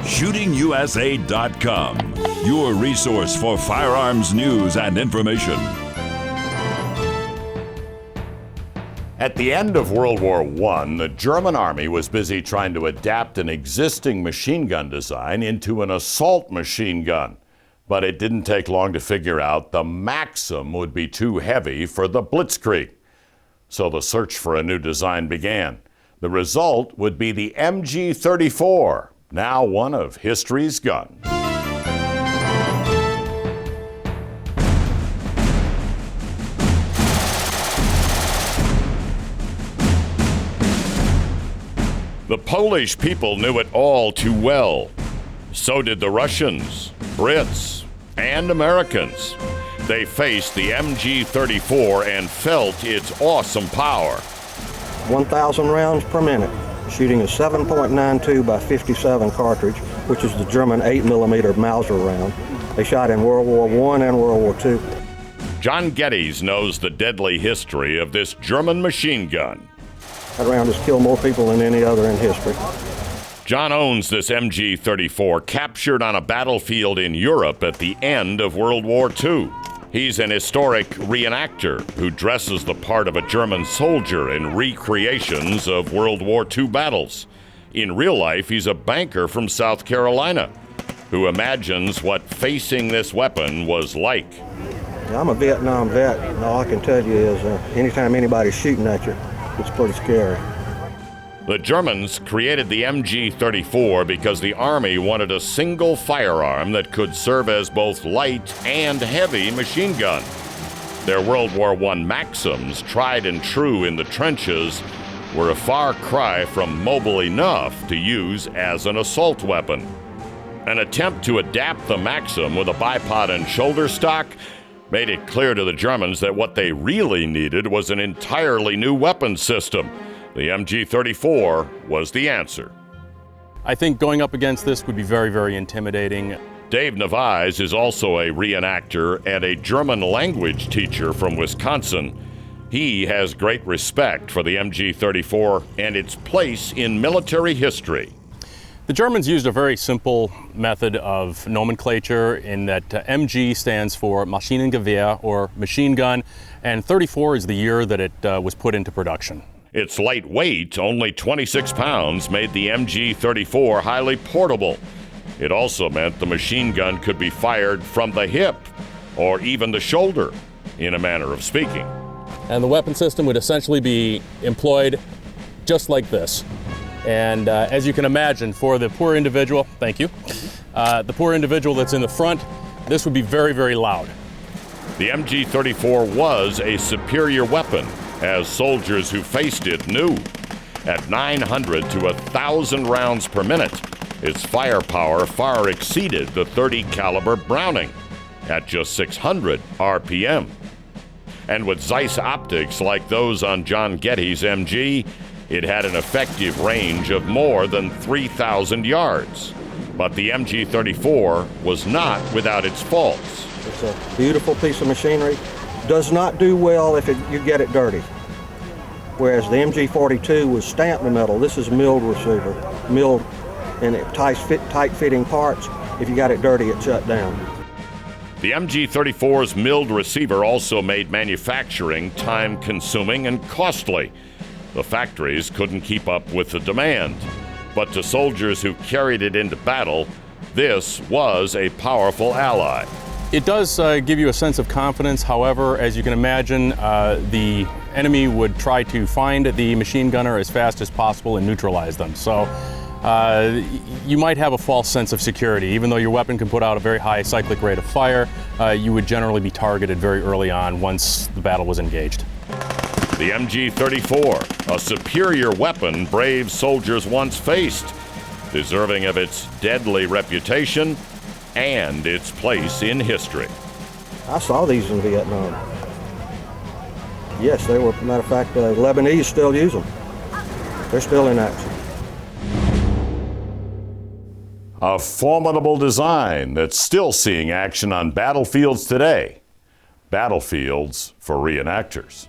ShootingUSA.com, your resource for firearms news and information. At the end of World War I, the German Army was busy trying to adapt an existing machine gun design into an assault machine gun. But it didn't take long to figure out the Maxim would be too heavy for the Blitzkrieg. So the search for a new design began. The result would be the MG34, now one of history's guns. The Polish people knew it all too well. So did the Russians, Brits, and Americans. They faced the MG34 and felt its awesome power. 1,000 rounds per minute, shooting a 7.92 by 57 cartridge, which is the German 8mm Mauser round. They shot in World War I and World War II. John Geddes knows the deadly history of this German machine gun. That round has killed more people than any other in history. John owns this MG34, captured on a battlefield in Europe at the end of World War II. He's an historic reenactor who dresses the part of a German soldier in recreations of World War II battles. In real life, he's a banker from South Carolina who imagines what facing this weapon was like. I'm a Vietnam vet, and all I can tell you is anytime anybody's shooting at you, it's pretty scary. The Germans created the MG34 because the Army wanted a single firearm that could serve as both light and heavy machine gun. Their World War I Maxims, tried and true in the trenches, were a far cry from mobile enough to use as an assault weapon. An attempt to adapt the Maxim with a bipod and shoulder stock made it clear to the Germans that what they really needed was an entirely new weapon system. The MG34 was the answer. I think going up against this would be very, very intimidating. Dave Nevise is also a reenactor and a German language teacher from Wisconsin. He has great respect for the MG34 and its place in military history. The Germans used a very simple method of nomenclature in that MG stands for Maschinengewehr, or machine gun, and 34 is the year that it was put into production. Its lightweight, only 26 pounds, made the MG34 highly portable. It also meant the machine gun could be fired from the hip or even the shoulder, in a manner of speaking. And the weapon system would essentially be employed just like this. And as you can imagine, for the poor individual, thank you, the poor individual that's in the front, this would be very, very loud. The MG34 was a superior weapon, as soldiers who faced it knew. At 900 to 1,000 rounds per minute, its firepower far exceeded the .30 caliber Browning at just 600 RPM. And with Zeiss optics like those on John Geddes' MG, it had an effective range of more than 3,000 yards. But the MG34 was not without its faults. It's a beautiful piece of machinery. Does not do well if you get it dirty. Whereas the MG42 was stamped metal, this is milled receiver. Milled in tight-fitting parts. If you got it dirty, it shut down. The MG34's milled receiver also made manufacturing time-consuming and costly. The factories couldn't keep up with the demand. But to soldiers who carried it into battle, this was a powerful ally. It does give you a sense of confidence. However, as you can imagine, the enemy would try to find the machine gunner as fast as possible and neutralize them. So you might have a false sense of security. Even though your weapon can put out a very high cyclic rate of fire, you would generally be targeted very early on once the battle was engaged. The MG34, a superior weapon brave soldiers once faced, deserving of its deadly reputation and its place in history. I saw these in Vietnam. Yes, they were. Matter of fact, Lebanese still use them. They're still in action. A formidable design that's still seeing action on battlefields today. Battlefields for reenactors.